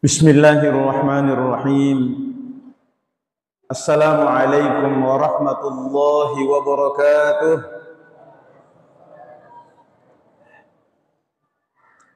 Bismillahirrahmanirrahim. Assalamualaikum warahmatullahi wabarakatuh.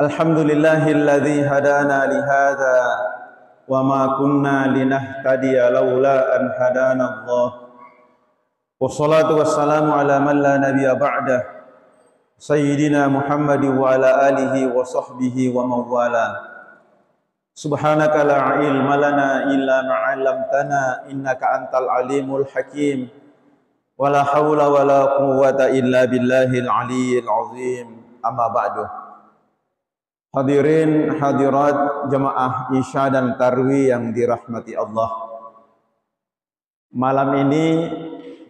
Alhamdulillahilladzi hadana lihada wa ma kunna linahtadiya laula an hadana Allah. Wassalatu wassalamu ala man la nabiyya ba'dah. Sayyidina Muhammad wa ala alihi wa sahbihi wa mawala. Subhanaka la ilma lana illa ma 'allamtana innaka antal alimul hakim. Wala haula wala quwwata illa billahil aliyyil azim. Amma ba'du. Hadirin hadirat jemaah Isya dan Tarwi yang dirahmati Allah. Malam ini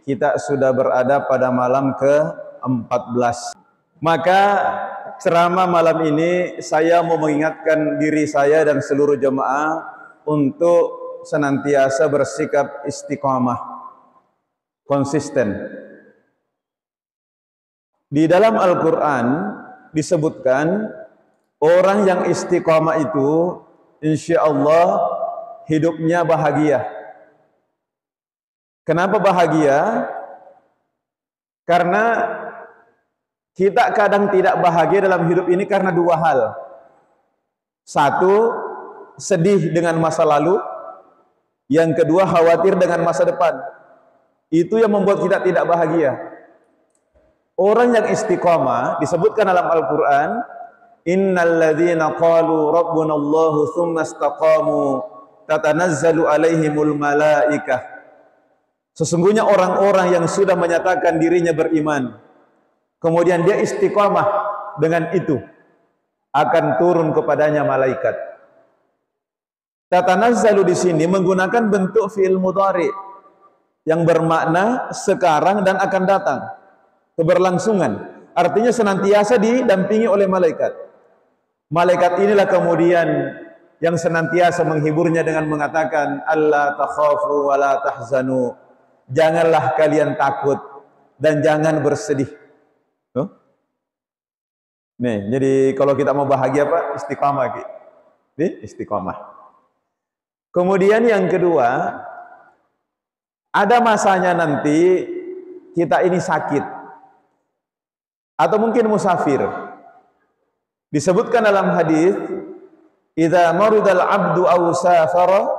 kita sudah berada pada malam ke-14. Maka ceramah malam ini saya mau mengingatkan diri saya dan seluruh jemaah untuk senantiasa bersikap istiqamah, konsisten. Di dalam Al-Quran disebutkan orang yang istiqamah itu insya Allah hidupnya bahagia. Kenapa bahagia? Karena kita kadang tidak bahagia dalam hidup ini karena dua hal. Satu, sedih dengan masa lalu. Yang kedua, khawatir dengan masa depan. Itu yang membuat kita tidak bahagia. Orang yang istiqamah disebutkan dalam Al-Quran, innal ladzina qalu rabbunallahu tsumma istaqamu tatanazzalu alaihimul malaikah. Sesungguhnya orang-orang yang sudah menyatakan dirinya beriman, kemudian dia istiqamah dengan itu, akan turun kepadanya malaikat. Tatanazzalu di sini menggunakan bentuk fi'il mudhari yang bermakna sekarang dan akan datang, keberlangsungan. Artinya senantiasa didampingi oleh malaikat. Malaikat inilah kemudian yang senantiasa menghiburnya dengan mengatakan, Allah takhafu wa la tahzanu. Janganlah kalian takut dan jangan bersedih. Nih, jadi kalau kita mau bahagia Pak, istiqamah Ki. Istiqamah. Kemudian yang kedua, ada masanya nanti kita ini sakit atau mungkin musafir. Disebutkan dalam hadis, idza maridal 'abdu aw safara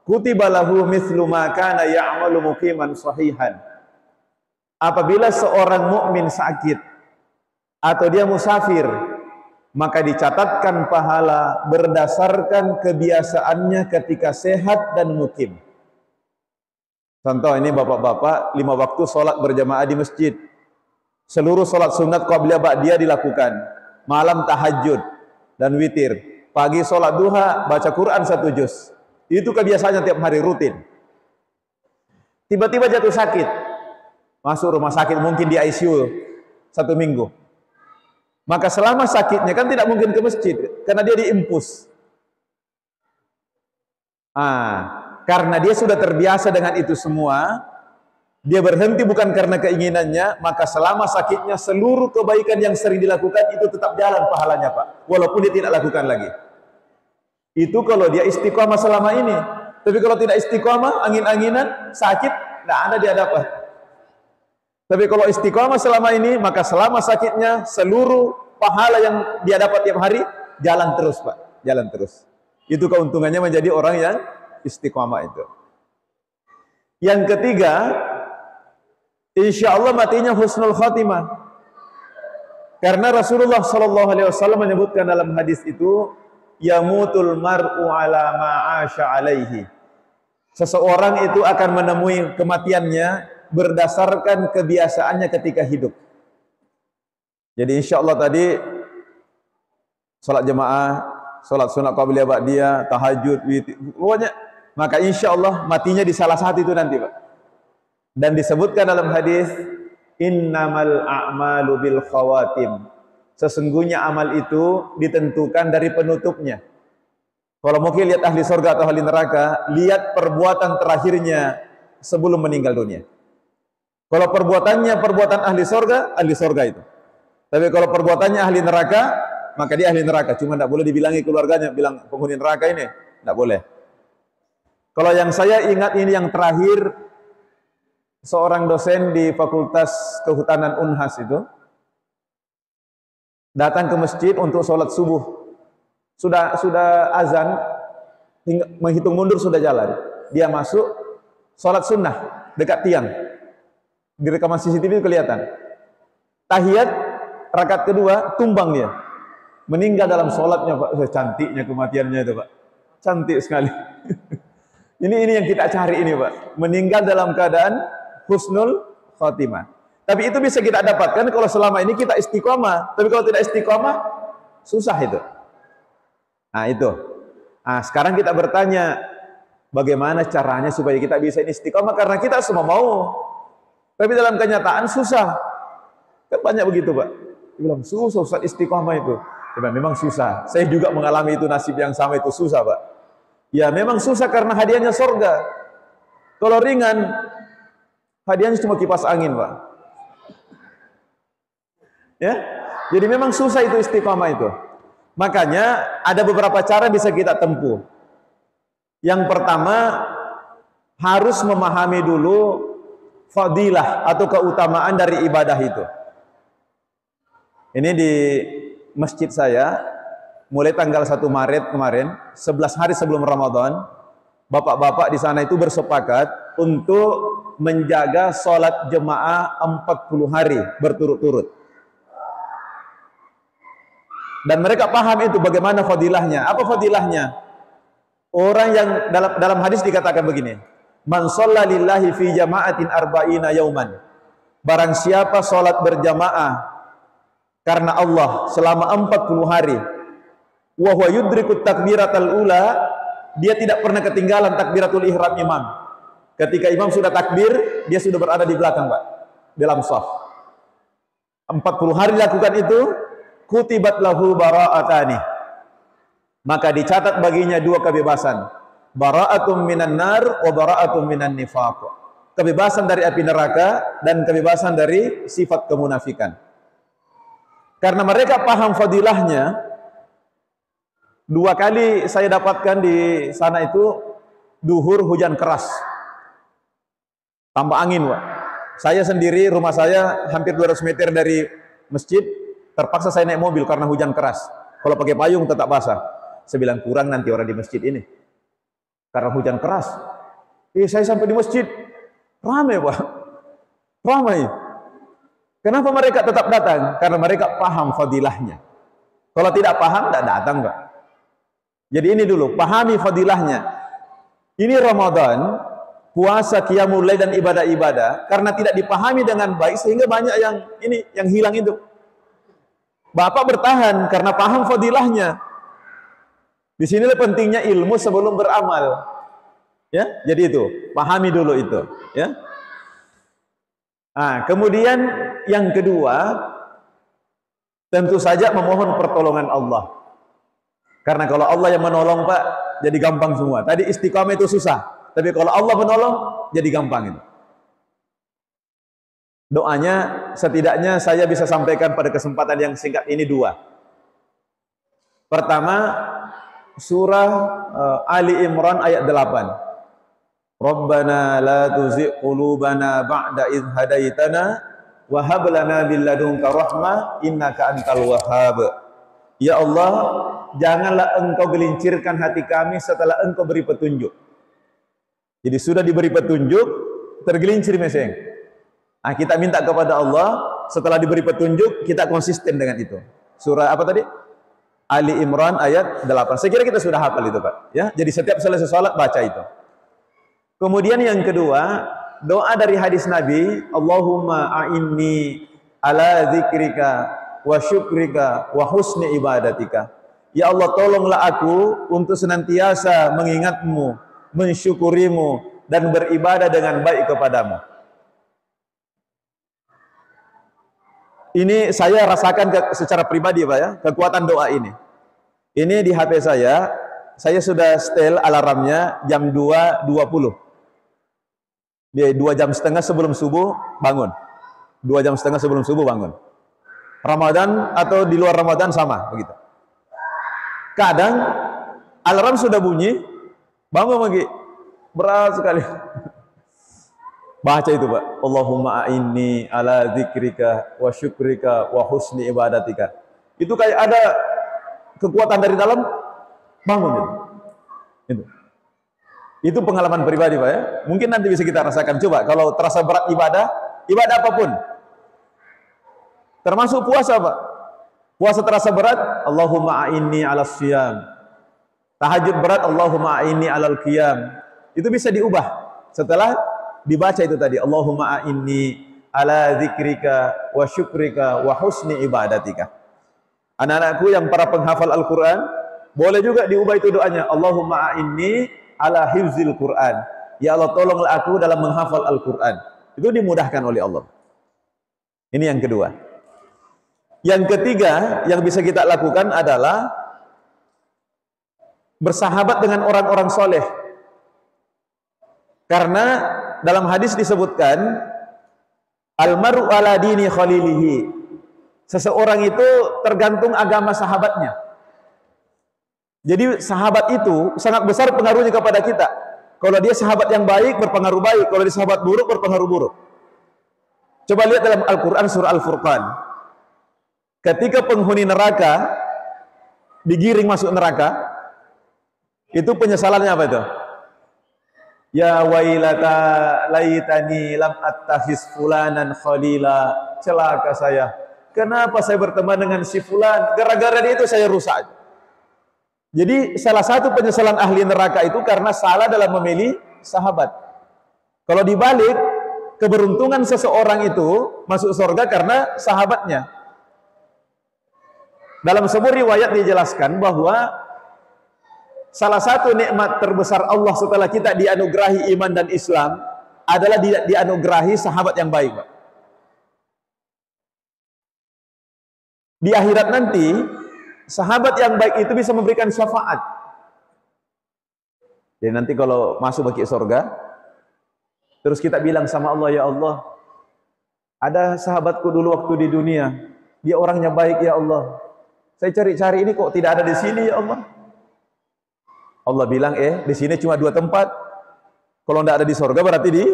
kutiba lahu mithlu ma kana ya'malu muqiman sahihan. Apabila seorang mukmin sakit atau dia musafir, maka dicatatkan pahala berdasarkan kebiasaannya ketika sehat dan mukim. Contoh ini bapak-bapak, 5 waktu sholat berjamaah di masjid. Seluruh sholat sunat qabliyah ba'diyah dilakukan. Malam tahajud dan witir. Pagi sholat duha, baca Quran 1 juz. Itu kebiasaannya tiap hari rutin. Tiba-tiba jatuh sakit. Masuk rumah sakit mungkin di ICU 1 minggu. Maka selama sakitnya kan tidak mungkin ke masjid karena dia diimpus. Karena dia sudah terbiasa dengan itu semua, dia berhenti bukan karena keinginannya, maka selama sakitnya seluruh kebaikan yang sering dilakukan itu tetap jalan pahalanya Pak, walaupun dia tidak lakukan lagi. Itu kalau dia istiqamah selama ini. Tapi kalau tidak istiqamah, angin-anginan, sakit, tidak ada dia dapat. Tapi kalau istiqamah selama ini, maka selama sakitnya seluruh pahala yang dia dapat tiap hari jalan terus Pak, jalan terus. Itu keuntungannya menjadi orang yang istiqamah itu. Yang ketiga, insya Allah matinya husnul khatimah. Karena Rasulullah SAW menyebutkan dalam hadis itu, yamutul mar'u ala ma'asha alaihi. Seseorang itu akan menemui kematiannya berdasarkan kebiasaannya ketika hidup. Jadi insya Allah tadi sholat jemaah, sholat sunat qabliyah ba'diyah, tahajud, witir, pokoknya maka insya Allah matinya di salah satu itu nanti Pak. Dan disebutkan dalam hadis, innamal a'malu bil khawatim. Sesungguhnya amal itu ditentukan dari penutupnya. Kalau mungkin lihat ahli surga atau ahli neraka, lihat perbuatan terakhirnya sebelum meninggal dunia. Kalau perbuatannya perbuatan ahli surga itu. Tapi kalau perbuatannya ahli neraka, maka dia ahli neraka. Cuma tidak boleh dibilangi keluarganya, bilang penghuni neraka ini, tidak boleh. Kalau yang saya ingat ini yang terakhir, seorang dosen di Fakultas Kehutanan Unhas itu datang ke masjid untuk sholat subuh. Sudah azan, menghitung mundur sudah jalan. Dia masuk sholat sunnah dekat tiang. Di rekaman CCTV itu kelihatan. Tahiyat rakaat kedua tumbang dia. Meninggal dalam sholatnya, Pak. Cantiknya kematiannya itu, Pak. Cantik sekali. ini yang kita cari ini, Pak. Meninggal dalam keadaan husnul khotimah. Tapi itu bisa kita dapatkan kalau selama ini kita istiqomah. Tapi kalau tidak istiqomah, susah itu. Nah itu. Nah sekarang kita bertanya, bagaimana caranya supaya kita bisa istiqomah? Karena kita semua mau. Tapi dalam kenyataan susah. Kan banyak begitu, Pak. Dia bilang, susah Ustaz istiqomah itu. Coba memang susah. Saya juga mengalami itu, nasib yang sama itu susah, Pak. Ya memang susah karena hadiahnya surga. Kalau ringan, hadiahnya cuma kipas angin, Pak. Ya, jadi memang susah itu istiqomah itu. Makanya ada beberapa cara bisa kita tempuh. Yang pertama, harus memahami dulu fadilah atau keutamaan dari ibadah itu. Ini di masjid saya, mulai tanggal 1 Maret kemarin, 11 hari sebelum Ramadan, bapak-bapak di sana itu bersepakat untuk menjaga sholat jemaah 40 hari berturut-turut. Dan mereka paham itu bagaimana fadilahnya. Apa fadilahnya? Orang yang dalam hadis dikatakan begini, man shalla lillahi fi jama'atin arba'ina yauman. Barang siapa salat berjamaah karena Allah selama 40 hari, wa huwa yudrikut takbiratul ula, dia tidak pernah ketinggalan takbiratul ihram imam. Ketika imam sudah takbir, dia sudah berada di belakang, Pak, dalam shaf. 40 hari lakukan itu, kutibat lahu bara'atani, maka dicatat baginya 2 kebebasan, bara'atum minan nar wa bara'atum minan nifaq, kebebasan dari api neraka dan kebebasan dari sifat kemunafikan. Karena mereka paham fadilahnya. 2 kali saya dapatkan di sana itu duhur hujan keras tambah angin, Pak. Saya sendiri, rumah saya hampir 200 meter dari masjid. Terpaksa saya naik mobil karena hujan keras. Kalau pakai payung tetap basah. Saya bilang kurang nanti orang di masjid ini. Karena hujan keras. Saya sampai di masjid. Ramai, Pak. Ramai. Kenapa mereka tetap datang? Karena mereka paham fadilahnya. Kalau tidak paham, tidak datang, Pak. Jadi ini dulu, pahami fadilahnya. Ini Ramadan, puasa, qiyamul lail dan ibadah-ibadah. Karena tidak dipahami dengan baik, sehingga banyak yang hilang itu. Bapak bertahan karena paham fadilahnya. Di sinilah pentingnya ilmu sebelum beramal. Ya, jadi itu, pahami dulu itu, ya. Nah, kemudian yang kedua, tentu saja memohon pertolongan Allah. Karena kalau Allah yang menolong, Pak, jadi gampang semua. Tadi istiqamah itu susah, tapi kalau Allah menolong, jadi gampang itu. Doanya setidaknya saya bisa sampaikan pada kesempatan yang singkat ini 2. Pertama, surah Ali Imran ayat 8. Rabbana la tuzigh qulubana ba'da idh hadaitana wa hab lana min ladunka rahmah innaka antal wahhab. Ya Allah, janganlah Engkau gelincirkan hati kami setelah Engkau beri petunjuk. Jadi sudah diberi petunjuk, tergelincir meseng. Nah, kita minta kepada Allah, setelah diberi petunjuk, kita konsisten dengan itu. Surah apa tadi? Ali Imran ayat 8. Saya kira kita sudah hafal itu, Pak. Ya, jadi setiap selesai salat baca itu. Kemudian yang kedua, doa dari hadis Nabi, Allahumma a'inni ala dzikrika wa syukrika wa husni ibadatika. Ya Allah, tolonglah aku untuk senantiasa mengingatmu, mensyukurimu, dan beribadah dengan baik kepadamu. Ini saya rasakan secara pribadi, Pak, ya, kekuatan doa ini. Ini di HP saya sudah setel alarmnya jam 2.20. Dia 2 jam setengah sebelum subuh bangun. 2 jam setengah sebelum subuh bangun. Ramadan atau di luar Ramadan sama begitu. Kadang alarm sudah bunyi, bangun lagi, berat sekali. Baca itu Pak, Allahumma a'inni ala dzikrika wa syukrika wa husni ibadatika. Itu kayak ada kekuatan dari dalam, bangun itu. Itu pengalaman pribadi Pak ya. Mungkin nanti bisa kita rasakan. Coba kalau terasa berat ibadah apapun. Termasuk puasa Pak. Puasa terasa berat, Allahumma a'inni 'alas syiyam. Tahajud berat, Allahumma a'inni 'alal qiyam. Itu bisa diubah setelah dibaca itu tadi, Allahumma a'inni 'ala dzikrika wa syukrika wa husni ibadatika. Anak-anakku yang para penghafal Al-Qur'an, boleh juga diubah itu doanya, Allahumma a'inni 'ala hifzil Qur'an. Ya Allah, tolonglah aku dalam menghafal Al-Qur'an. Itu dimudahkan oleh Allah. Ini yang kedua. Yang ketiga yang bisa kita lakukan adalah bersahabat dengan orang-orang soleh. Karena dalam hadis disebutkan, almaru ala dini khalilihi. Seseorang itu tergantung agama sahabatnya. Jadi sahabat itu sangat besar pengaruhnya kepada kita. Kalau dia sahabat yang baik, berpengaruh baik. Kalau dia sahabat buruk, berpengaruh buruk. Coba lihat dalam Al-Quran surah Al-Furqan. Ketika penghuni neraka digiring masuk neraka, itu penyesalannya apa itu? Ya wailata laitani lam attakhiz fulanan khalila. Celaka saya. Kenapa saya berteman dengan si fulan? Gara-gara dia itu saya rusak. Jadi salah satu penyesalan ahli neraka itu karena salah dalam memilih sahabat. Kalau dibalik, keberuntungan seseorang itu masuk surga karena sahabatnya. Dalam sebuah riwayat dijelaskan bahwa salah satu nikmat terbesar Allah setelah kita dianugerahi iman dan Islam adalah dianugerahi sahabat yang baik, Pak. Di akhirat nanti, sahabat yang baik itu bisa memberikan syafaat. Jadi nanti kalau masuk bagi surga, terus kita bilang sama Allah, ya Allah, ada sahabatku dulu waktu di dunia, dia orangnya baik ya Allah. Saya cari-cari ini kok tidak ada di sini ya Allah. Allah bilang, di sini cuma 2 tempat. Kalau tidak ada di surga berarti di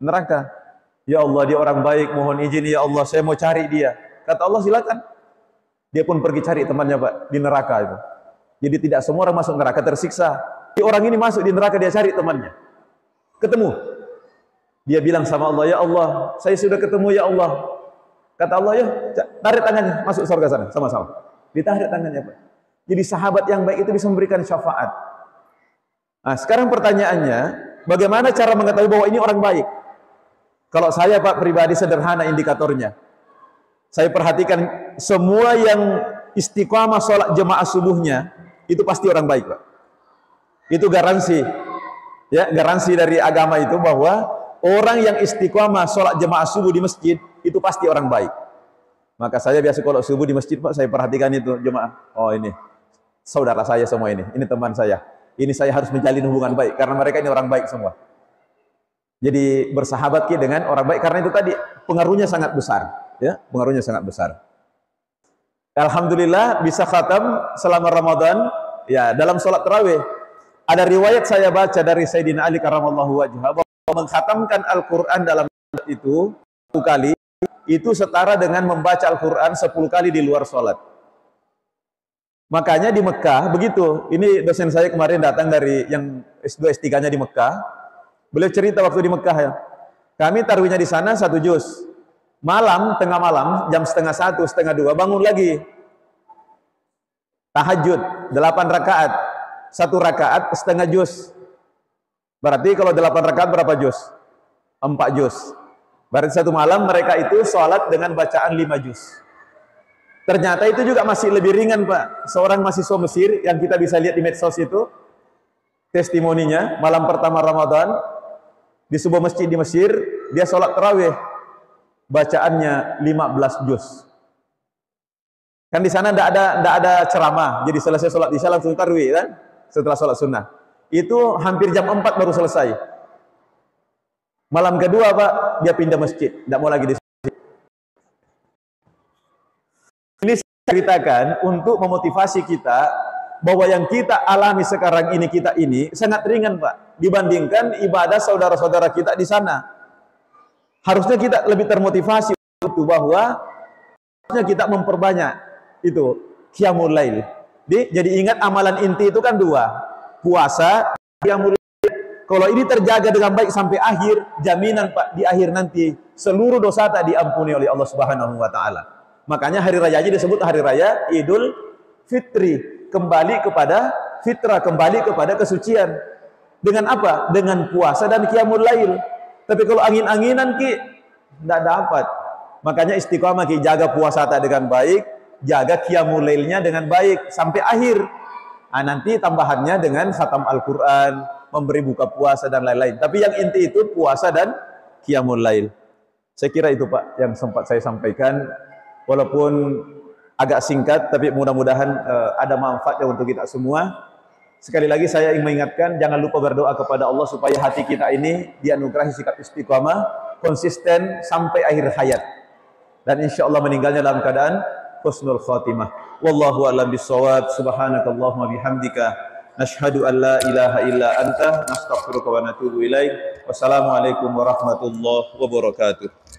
neraka. Ya Allah, dia orang baik, mohon izin ya Allah, saya mau cari dia. Kata Allah, silakan. Dia pun pergi cari temannya Pak di neraka itu. Jadi tidak semua orang masuk neraka tersiksa. Orang ini masuk di neraka, dia cari temannya. Ketemu. Dia bilang sama Allah, ya Allah, saya sudah ketemu ya Allah. Kata Allah, ya tarik tangannya masuk surga sana sama-sama. Ditarik tangannya Pak. Jadi sahabat yang baik itu bisa memberikan syafaat. Nah sekarang pertanyaannya, bagaimana cara mengetahui bahwa ini orang baik? Kalau saya Pak pribadi sederhana indikatornya. Saya perhatikan semua yang istiqamah sholat jemaah subuhnya, itu pasti orang baik Pak. Itu garansi. Ya, garansi dari agama itu bahwa orang yang istiqamah sholat jemaah subuh di masjid, itu pasti orang baik. Maka saya biasa kalau subuh di masjid Pak, saya perhatikan itu jemaah. Oh ini saudara saya semua ini teman saya. Ini saya harus menjalin hubungan baik karena mereka ini orang baik semua. Jadi bersahabat dengan orang baik karena itu tadi pengaruhnya sangat besar, ya, pengaruhnya sangat besar. Alhamdulillah bisa khatam selama Ramadan, ya dalam sholat tarawih. Ada riwayat saya baca dari Sayyidina Ali karramallahu wajhah bahwa mengkhatamkan Al-Quran dalam itu 1 kali itu setara dengan membaca Al-Quran 10 kali di luar sholat. Makanya di Mekah begitu. Ini dosen saya kemarin datang dari yang S2 S3-nya di Mekah. Beliau cerita waktu di Mekah ya. Kami taruhnya di sana 1 juz. Malam, tengah malam, jam 1:30, 1:30 bangun lagi. Tahajud 8 rakaat. 1 rakaat setengah juz. Berarti kalau 8 rakaat berapa juz? 4 juz. Berarti 1 malam mereka itu sholat dengan bacaan 5 juz. Ternyata itu juga masih lebih ringan Pak. Seorang mahasiswa Mesir yang kita bisa lihat di medsos itu, testimoninya malam pertama Ramadan di sebuah masjid di Mesir, dia sholat tarawih, bacaannya 15 juz. Kan di sana tidak ada ceramah, jadi selesai sholat isya langsung tarawih kan? Setelah sholat sunnah. Itu hampir jam 4 baru selesai. Malam kedua Pak, dia pindah masjid, tidak mau lagi di sini. Ini saya ceritakan untuk memotivasi kita bahwa yang kita alami sekarang ini, kita ini sangat ringan Pak, dibandingkan ibadah saudara-saudara kita di sana. Harusnya kita lebih termotivasi itu, bahwa harusnya kita memperbanyak itu qiyamul lail. Jadi ingat, amalan inti itu kan dua, puasa, qiyamul lail. Kalau ini terjaga dengan baik sampai akhir, jaminan Pak, di akhir nanti seluruh dosa tak diampuni oleh Allah Subhanahu wa taala. Makanya hari raya aja disebut hari raya Idul Fitri, kembali kepada fitrah, kembali kepada kesucian. Dengan apa? Dengan puasa dan qiyamul lail. Tapi kalau angin-anginan Ki, tidak dapat. Makanya istiqamah Ki, jaga puasa tak dengan baik, jaga qiyamul lailnya dengan baik sampai akhir. Nanti tambahannya dengan khatam Al-Quran, memberi buka puasa dan lain-lain. Tapi yang inti itu puasa dan qiyamul lail. Saya kira itu Pak yang sempat saya sampaikan. Walaupun agak singkat, tapi mudah-mudahan ada manfaatnya untuk kita semua. Sekali lagi saya ingin mengingatkan, jangan lupa berdoa kepada Allah supaya hati kita ini dianugerahi sikap istiqamah, konsisten sampai akhir hayat. Dan insya Allah meninggalnya dalam keadaan husnul khatimah. Wallahu a'lam bishawab. Subhanakallahumma bihamdika, nashhadu an la ilaha illa anta, nastaghfiruka wa natubu ilaik. Wassalamualaikum warahmatullahi wabarakatuh.